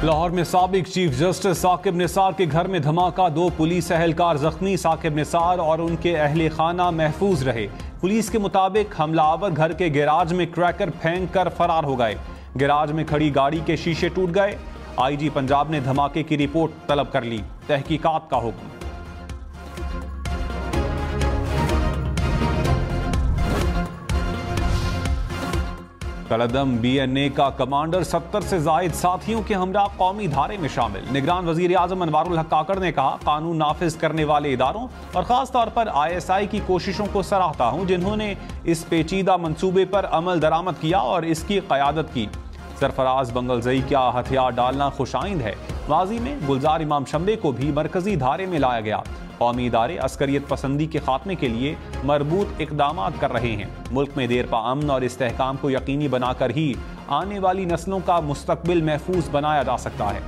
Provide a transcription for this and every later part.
लाहौर में साबिक chief justice Saqib Nisar के घर में धमाका, 2 पुलिस एहलकार जख्मी। साकिब निसार और उनके अहले खाना महफूज रहे। पुलिस के मुताबिक हमलावर घर के गैराज में क्रैकर फेंक कर फरार हो गए। गैराज में खड़ी गाड़ी के शीशे टूट गए। आईजी पंजाब ने धमाके की रिपोर्ट तलब कर ली। तहकीकात का हुक्म। कलदम BNA का कमांडर 70 से जायद साथियों के हमरा कौमी धारे में शामिल। निगरान वजीर आजम अनवारुल हक काकड़ ने कहा, कानून नाफिज करने वाले इदारों और खास तौर पर ISI की कोशिशों को सराहता हूं जिन्होंने इस पेचीदा मंसूबे पर अमल दरामद किया और इसकी क़यादत की। सरफराज बंगलजई का हथियार डालना खुशाइंद है। माजी में गुलजार इमाम शंबे को भी मरकजी धारे में लाया गया। कौमी इदारे अस्करियत पसंदी के खात्मे के लिए मरबूत इकदामात कर रहे हैं। मुल्क में देर पा अमन और इस्तेहकाम को यकीनी बनाकर ही आने वाली नस्लों का मुस्तकबिल महफूज बनाया जा सकता है।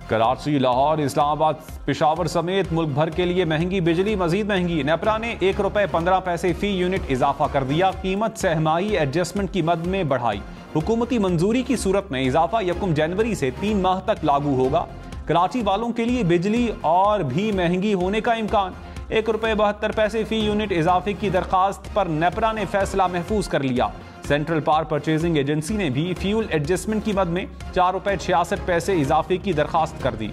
कराची, लाहौर, इस्लामाबाद, पेशावर समेत मुल्क भर के लिए महंगी बिजली मजीद महंगी। नेपरा ने ₹1.15 फी यूनिट इजाफा कर दिया। कीमत सहमाही एडजस्टमेंट की मद में बढ़ाई। हुकूमती मंजूरी की सूरत में इजाफा 1 जनवरी से 3 माह तक लागू होगा। कराची वालों के लिए बिजली और भी महंगी होने का इम्कान। ₹1.72 फी यूनिट इजाफे की दरखास्त पर नेपरा ने फैसला महफूज कर लिया। सेंट्रल पावर परचेजिंग एजेंसी ने भी फ्यूल एडजस्टमेंट की मद में ₹4.66 इजाफे की दरखास्त कर दी।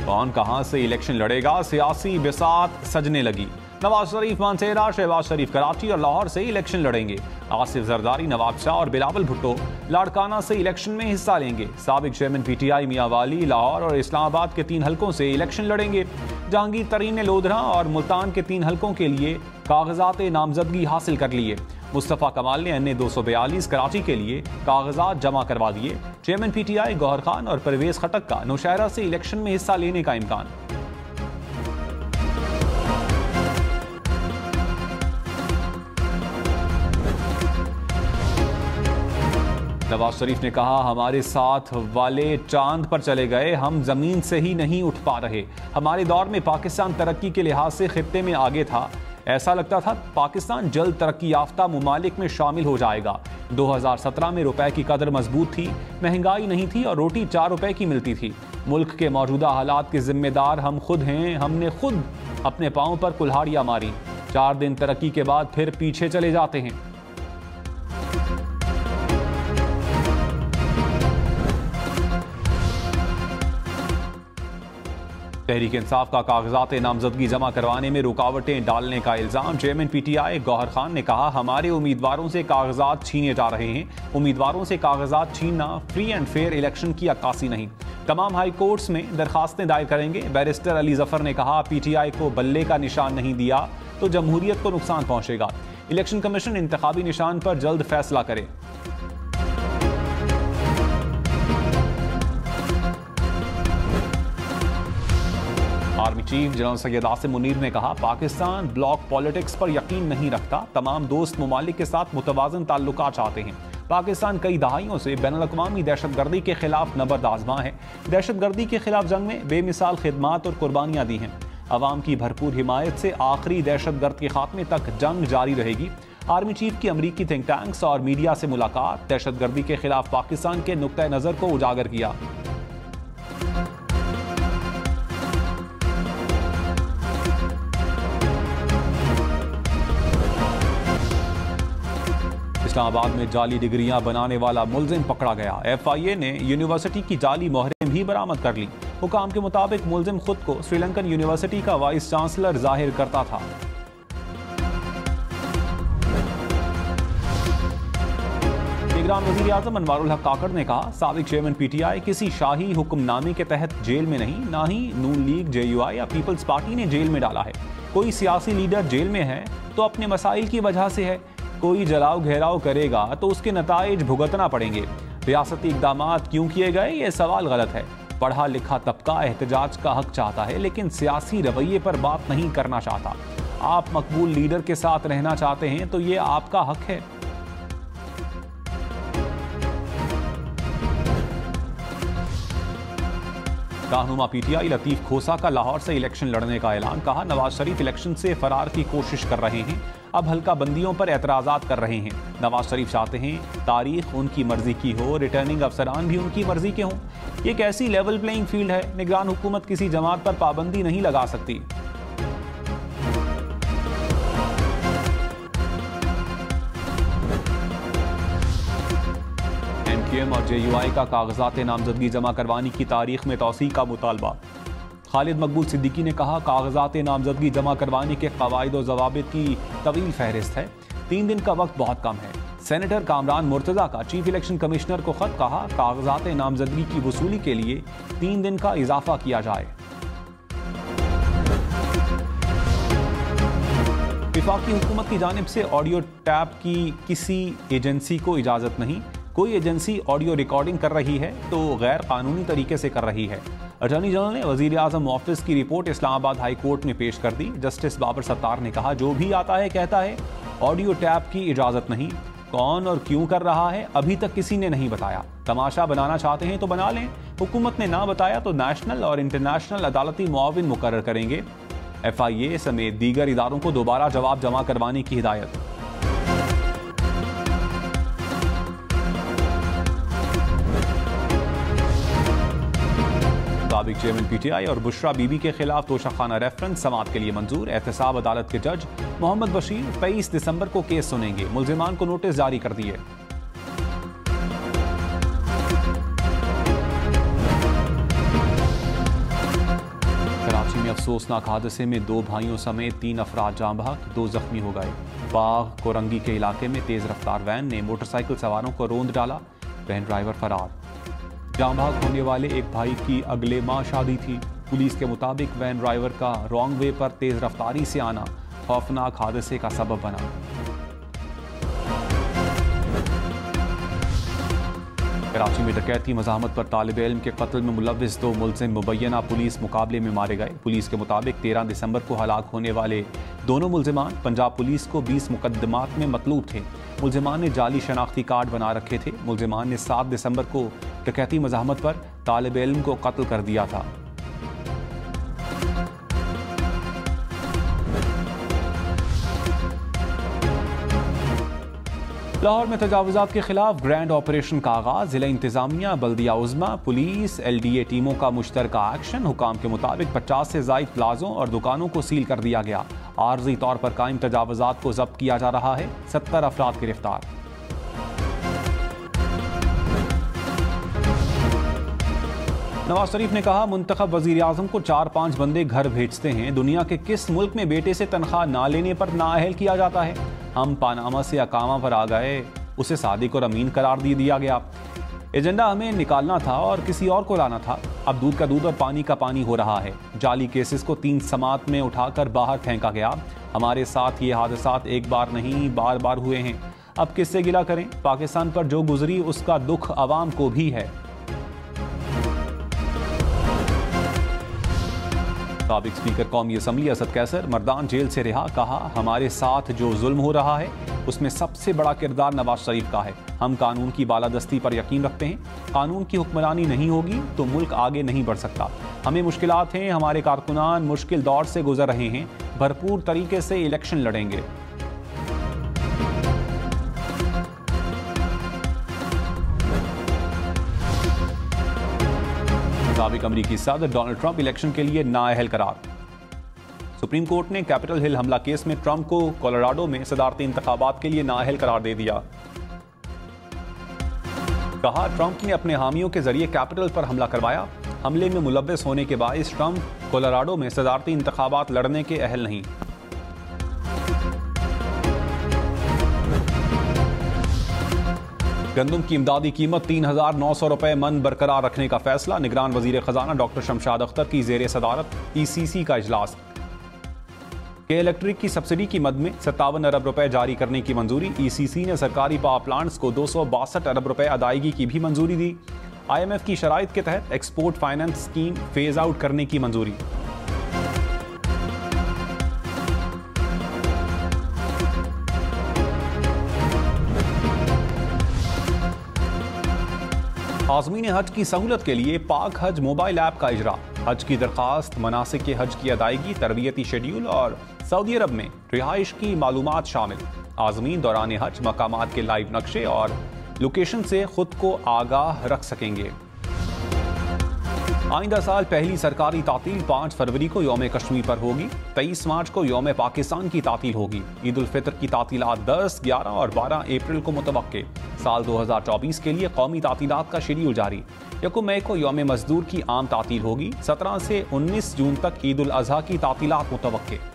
कौन कहां से इलेक्शन लड़ेगा, सियासी बिसात सजने लगी। नवाज शरीफ मानसेरा, शहबाज शरीफ कराची और लाहौर से इलेक्शन लड़ेंगे। आसिफ जरदारी, नवाब शाह और बिलावल भुट्टो लाड़काना से इलेक्शन में हिस्सा लेंगे। साबिक चेयरमैन PTI मियां वाली लाहौर और इस्लामाबाद के 3 हलकों से इलेक्शन लड़ेंगे। जहांगीर तरीन ने लोधरा और मुल्तान के 3 हलकों के लिए कागजात नामजदगी हासिल कर लिए। मुस्तफ़ा कमाल ने NA 242 कराची के लिए कागजात जमा करवा दिए। चेयरमैन PTI गौहर खान और परवेज खटक का नौशहरा से इलेक्शन में हिस्सा लेने का इम्कान। नवाज शरीफ ने कहा, हमारे साथ वाले चांद पर चले गए, हम जमीन से ही नहीं उठ पा रहे। हमारे दौर में पाकिस्तान तरक्की के लिहाज से खित्ते में आगे था। ऐसा लगता था पाकिस्तान जल्द तरक्की याफ्ता मुमालिक में शामिल हो जाएगा। 2017 में रुपए की कदर मजबूत थी, महंगाई नहीं थी और रोटी 4 रुपए की मिलती थी। मुल्क के मौजूदा हालात के जिम्मेदार हम खुद हैं। हमने खुद अपने पांव पर कुल्हाड़ियां मारी। 4 दिन तरक्की के बाद फिर पीछे चले जाते हैं। तहरीक इंसाफ का कागजात नामजदगी जमा करवाने में रुकावटें डालने का इल्जाम। चेयरमैन PTI गौहर खान ने कहा, हमारे उम्मीदवारों से कागजात छीने जा रहे हैं। उम्मीदवारों से कागजात छीनना फ्री एंड फेयर इलेक्शन की अक्कासी नहीं। तमाम हाई कोर्ट्स में दरखास्तें दायर करेंगे। बैरिस्टर अली जफर ने कहा, PTI को बल्ले का निशान नहीं दिया तो जमहूरियत को नुकसान पहुंचेगा। इलेक्शन कमीशन इंतखाबी निशान पर जल्द फैसला करे। Army chief general Syed Asim Munir ने कहा, पाकिस्तान ब्लॉक पॉलिटिक्स पर यकीन नहीं रखता। तमाम दोस्त ममालिक के साथ मुतवाज़न ताल्लुकात चाहते हैं। पाकिस्तान कई दहाइयों से बैनुल-अक़वामी दहशतगर्दी के खिलाफ नबर्द आज़मा है। दहशतगर्दी के खिलाफ जंग में बेमिसाल खिदमात और कुर्बानियाँ दी हैं। अवाम की भरपूर हिमायत से आखिरी दहशतगर्द के खात्मे तक जंग जारी रहेगी। आर्मी चीफ की अमरीकी थिंक टैंक्स और मीडिया से मुलाकात दहशतगर्दी के खिलाफ पाकिस्तान के नुक्ता नज़र को उजागर किया। इस्लामाबाद में जाली डिग्रियां बनाने वाला मुलजिम पकड़ा गया। FIA ने यूनिवर्सिटी की जाली मोहरें भी बरामद कर ली। हुकाम के मुताबिक मुलजिम खुद को श्रीलंकन यूनिवर्सिटी का वाइस चांसलर जाहिर करता था। निगरान वजीर आजम अनवारुल हक काकड़ ने कहा, साबिक चेयरमैन PTI किसी शाही हुक्मनामे के तहत जेल में नहीं, ना ही नून लीग, JUI या पीपल्स पार्टी ने जेल में डाला है। कोई सियासी लीडर जेल में है तो अपने मसाइल की वजह से है। कोई जलाओ घेराव करेगा तो उसके नताइज भुगतना पड़ेंगे। रियासती इक़दामात क्यों किए गए, ये सवाल गलत है। पढ़ा लिखा तबका एहतजाज का हक चाहता है लेकिन सियासी रवैये पर बात नहीं करना चाहता। आप मकबूल लीडर के साथ रहना चाहते हैं तो ये आपका हक है। रहनुमा पीटीआई लतीफ खोसा का लाहौर से इलेक्शन लड़ने का ऐलान। कहा, नवाज शरीफ इलेक्शन से फरार की कोशिश कर रहे हैं, अब हल्का बंदियों पर एतराज़ात कर रहे हैं। नवाज शरीफ चाहते हैं तारीख उनकी मर्जी की हो, रिटर्निंग अफसरान भी उनकी मर्जी के हों। ये एक ऐसी लेवल प्लेइंग फील्ड है, निगरान हुकूमत किसी जमात पर पाबंदी नहीं लगा सकती। एमक्यूएम और जेयूआई का कागजात नामजदगी जमा करवाने की तारीख में तौसीह का मुतालबा। खालिद मकबूल सिद्दीकी ने कहा, कागजात नामजदगी जमा करवाने के कवायद और जवाबित की तवील फहरिस्त है, 3 दिन का वक्त बहुत कम है। सेनेटर कामरान मुर्तजा का चीफ इलेक्शन कमिश्नर को खत। कहा, कागजात नामजदगी की वसूली के लिए 3 दिन का इजाफा किया जाए। वफाकी हुकूमत की जानिब से ऑडियो टैप की किसी एजेंसी को इजाज़त नहीं। कोई एजेंसी ऑडियो रिकॉर्डिंग कर रही है तो गैर कानूनी तरीके से कर रही है। अटॉर्नी जनरल ने वज़ीर आज़म ऑफिस की रिपोर्ट इस्लामाबाद हाई कोर्ट में पेश कर दी। जस्टिस बाबर सत्तार ने कहा, जो भी आता है कहता है ऑडियो टैप की इजाज़त नहीं। कौन और क्यों कर रहा है अभी तक किसी ने नहीं बताया। तमाशा बनाना चाहते हैं तो बना लें, हुकूमत ने ना बताया तो नेशनल और इंटरनेशनल अदालती मुआविन मुकर्रर करेंगे। FIA समेत दीगर इदारों को दोबारा जवाब जमा करवाने की हिदायत। साबिक चेयरमैन PTI और बुशरा बीबी के खिलाफ तोशाखाना रेफरेंस समाअत के लिए मंजूर। एहतसाब अदालत के जज मोहम्मद बशीर 23 दिसंबर को केस सुनेंगे। मुल्जिमान को नोटिस जारी कर दिए। कराची में अफसोसनाक हादसे में 2 भाइयों समेत 3 अफराद जाँ बहक, 2 जख्मी हो गए। बाग कोरंगी के इलाके में तेज रफ्तार वैन ने मोटरसाइकिल सवारों को रोंद डाला, वैन ड्राइवर फरार। जाँ बहक होने वाले एक भाई की अगले माह शादी थी। पुलिस के मुताबिक वैन ड्राइवर का रॉन्ग वे पर तेज रफ्तारी से आना खौफनाक हादसे का सबब बना। कराची में डकैती मज़ाहमत पर तालिब इल्म के कत्ल में मुलव्विस 2 मुल्ज़िम मुबैना पुलिस मुकाबले में मारे गए। पुलिस के मुताबिक 13 दिसंबर को हलाक होने वाले दोनों मुल्ज़िमान पंजाब पुलिस को 20 मुकदमात में मतलूब थे। मुल्ज़िमान ने जाली शनाख्ती कार्ड बना रखे थे। मुल्ज़िमान ने 7 दिसंबर को डकैती मज़ाहमत पर तालिब इल्म को कत्ल कर दिया था। लाहौर में तजावुज़ात के खिलाफ ग्रैंड ऑपरेशन का आगाज़। जिला इंतजामिया, बल्दिया उज़्मा, पुलिस, LDA टीमों का मुश्तरका एक्शन। हुकाम के मुताबिक 50 से ज़ायद प्लाजों और दुकानों को सील कर दिया गया। आर्जी तौर पर कायम तजावुज़ात को जब्त किया जा रहा है। 70 अफराद गिरफ्तार। नवाज शरीफ ने कहा, मुंतखब वज़ीर आज़म को 4-5 बंदे घर भेजते हैं। दुनिया के किस मुल्क में बेटे से तनख्वाह ना लेने पर नाअहल किया जाता है। हम पानामा से अकामा पर आ गए, उसे सादिक और अमीन करार दे दिया गया। एजेंडा हमें निकालना था और किसी और को लाना था। अब दूध का दूध और पानी का पानी हो रहा है। जाली केसेस को 3 समात में उठाकर बाहर फेंका गया। हमारे साथ ये हादसात एक बार नहीं बार बार हुए हैं। अब किससे गिला करें। पाकिस्तान पर जो गुजरी उसका दुख अवाम को भी है। साबिक स्पीकर कौमी असम्बली असद कैसर मर्दान जेल से रिहा। कहा, हमारे साथ जो जुल्म हो रहा है उसमें सबसे बड़ा किरदार नवाज शरीफ का है। हम कानून की बालादस्ती पर यकीन रखते हैं। कानून की हुक्मरानी नहीं होगी तो मुल्क आगे नहीं बढ़ सकता। हमें मुश्किलात हैं, हमारे कारकुनान मुश्किल दौर से गुजर रहे हैं। भरपूर तरीके से इलेक्शन लड़ेंगे। साबिक अमरीकी सदर डोनाल्ड ट्रंप इलेक्शन के लिए नाअहल करार। सुप्रीम कोर्ट ने कैपिटल हिल हमला केस में ट्रंप को कोलोराडो में सदारती इंतखाबात के लिए नाअहल करार दे दिया। कहा, ट्रंप ने अपने हामियों के जरिए कैपिटल पर हमला करवाया। हमले में मुलव्विस होने के बायस ट्रंप कोलोराडो में सदारती इंतखाबात लड़ने के अहल नहीं। गंदम की इमदादी कीमत 3,900 रुपए मन बरकरार रखने का फैसला। निगरान वजीर खजाना डॉक्टर शमशाद अख्तर की जेर सदारत ECC का इजलास। के इलेक्ट्रिक की सब्सिडी की मद में 57 अरब रुपए जारी करने की मंजूरी। ECC ने सरकारी पावर प्लांट्स को 262 अरब रुपए अदायगी की भी मंजूरी दी। IMF की शराइत के तहत export finance scheme phase out करने की मंजूरी। आज़मीन हज की सहूलत के लिए पाक हज मोबाइल ऐप का इजरा। हज की दरखास्त, मनासिक के हज की अदायगी, तरबियती शेड्यूल और सऊदी अरब में रिहाइश की मालूमात शामिल। आज़मीन दौरान हज मकामात के लाइव नक्शे और लोकेशन से खुद को आगाह रख सकेंगे। आइंदा साल पहली सरकारी तातील 5 फरवरी को यौम कश्मीर पर होगी। 23 मार्च को यौम पाकिस्तान की तातील होगी। ईद उल फितर की तातीलात 10, 11 और 12 अप्रैल को मुतवक्के। साल 2024 के लिए कौमी तातीलात का शेड्यूल जारी। 1 मई को यौम मजदूर की आम तातील होगी। 17 से 19 जून तक ईद उल अजहा की तातीलात मुतवक्के।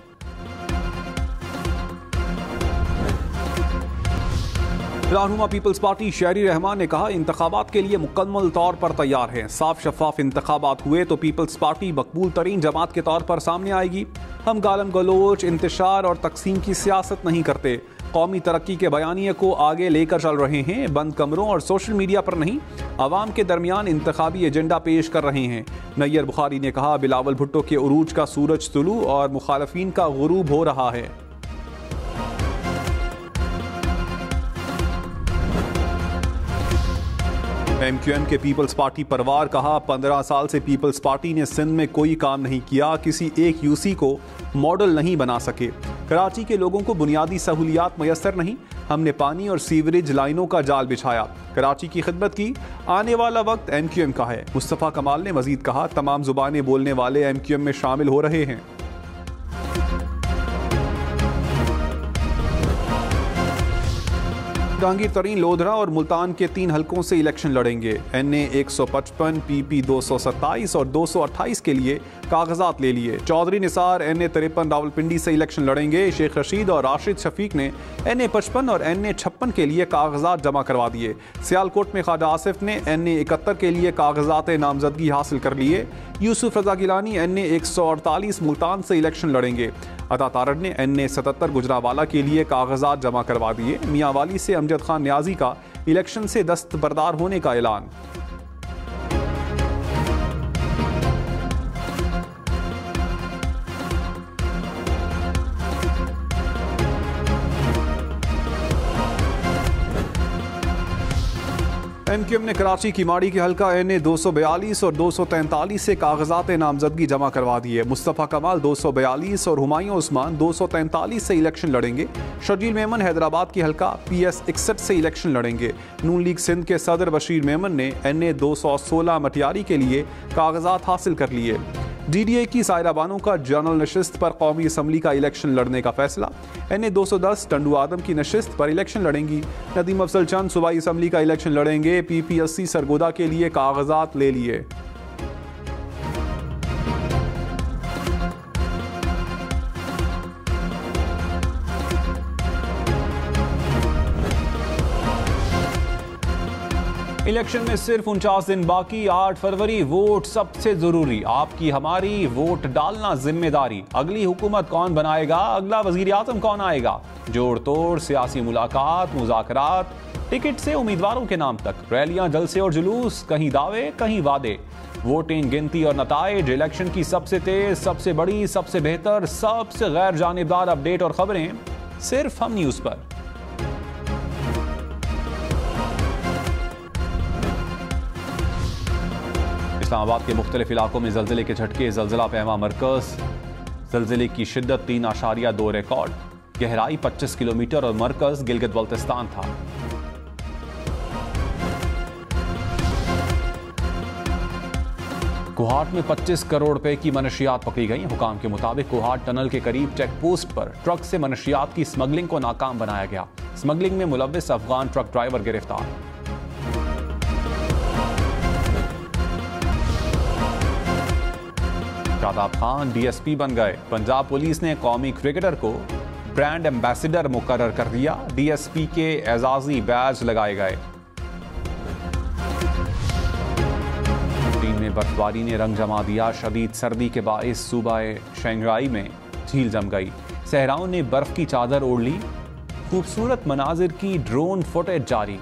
रहनुमा पीपल्स पार्टी शहरी रहमान ने कहा, इंतखाबात के लिए मुकम्मल तौर पर तैयार है। साफ शफाफ इंतखाबात हुए तो पीपल्स पार्टी मकबूल तरीन जमात के तौर पर सामने आएगी। हम गालम गलोच, इंतशार और तकसीम की सियासत नहीं करते। कौमी तरक्की के बयानिए को आगे लेकर चल रहे हैं। बंद कमरों और सोशल मीडिया पर नहीं, आवाम के दरमियान इंतखाबी एजेंडा पेश कर रहे हैं। नैयर बुखारी ने कहा, बिलावल भुट्टो के उरूज का सूरज तुलू और मुखालफीन का गुरूब हो रहा है। MQM के पीपल्स पार्टी परवार कहा, 15 साल से पीपल्स पार्टी ने सिंध में कोई काम नहीं किया, किसी एक यूसी को मॉडल नहीं बना सके। कराची के लोगों को बुनियादी सहूलियात मयसर नहीं, हमने पानी और सीवरेज लाइनों का जाल बिछाया, कराची की खिदमत की। आने वाला वक्त MQM का है। मुस्तफ़ा कमाल ने मजीद कहा, तमाम जुबानें बोलने वाले MQM में शामिल हो रहे हैं। जहांगीर तरीन लोधरा और मुल्तान के 3 हलकों से इलेक्शन लड़ेंगे। NA 155, PP 227 और 228 के लिए कागजात ले लिए। चौधरी निसार NA 53 रावलपिंडी से इलेक्शन लड़ेंगे। शेख रशीद और राशिद शफीक ने NA 55 और NA 56 के लिए कागजात जमा करवा दिए। सियालकोट में ख्वाजा आसिफ ने NA 71 के लिए कागजात नामजदगी हासिल कर लिए। यूसुफ रजा गिलानी NA 148 मुल्तान से इलेक्शन लड़ेंगे। अता तारड़ ने NA 77 गुजरावाला के लिए कागजात जमा करवा दिए। मियांवाली से अमजद खान न्याजी का इलेक्शन से दस्तबरदार होने का ऐलान। MQM ने कराची की माड़ी के हल्का NA 242 और 243 से कागजात नामजदगी जमा करवा दिए। मुस्तफ़ा कमाल 242 और हुमायूं उस्मान 243 से इलेक्शन लड़ेंगे। शर्जील मेमन हैदराबाद की हल्का PS 61 से इलेक्शन लड़ेंगे। नून लीग सिंध के सदर बशीर मेमन ने NA 216 मटियारी के लिए कागजात हासिल कर लिए। DDA की सायरा बानो का जनरल नशिस्त पर कौमी असम्बली का इलेक्शन लड़ने का फैसला। NA 210 टंडू आदम की नशिस्त पर इलेक्शन लड़ेंगी। नदीम अफजल चंद सूबाई असम्बली का इलेक्शन लड़ेंगे। PP 80 सरगोदा के लिए कागजात ले लिए। इलेक्शन में सिर्फ 49 दिन बाकी। 8 फरवरी वोट सबसे जरूरी। आपकी हमारी वोट डालना जिम्मेदारी। अगली हुकूमत कौन बनाएगा, अगला वजीर आजम कौन आएगा, जोड़ तोड़ सियासी मुलाकात, मुज़ाकरात, टिकट से उम्मीदवारों के नाम तक, रैलियां, जलसे और जुलूस, कहीं दावे कहीं वादे। वोटिंग, गिनती और नताइज, इलेक्शन की सबसे तेज, सबसे बड़ी, सबसे बेहतर, सबसे गैर जानिबदार अपडेट और खबरें सिर्फ हम न्यूज पर। इस्लामाबाद के मुख्तलिफ इलाकों में जल्जिले के झटके। जल्जिला पैमा मरकज। जल्जिले की शिद्दत 3.2 रिकॉर्ड। गहराई 25 किलोमीटर और मरकज गिलगित बल्तिस्तान था। कोहाट में 25 करोड़ रुपए की मनशियात पकड़ी गई। हुकाम के मुताबिक कोहाट टनल के करीब चेक पोस्ट पर ट्रक से मनशियात की स्मगलिंग को नाकाम बनाया गया। स्मगलिंग में मुलव्विस अफगान ट्रक ड्राइवर गिरफ्तार। शादाब खान DSP बन गए। पंजाब पुलिस ने कौमी क्रिकेटर को ब्रांड एम्बेसडर मुकर्रर कर दिया। DSP के एजाजी बैज लगाए गए। चीन में बर्फबारी ने रंग जमा दिया। शदीद सर्दी के बाइस सूबाए शंघाई में झील जम गई। सहराओं ने बर्फ की चादर ओढ़ ली। खूबसूरत मनाजिर की ड्रोन फुटेज जारी।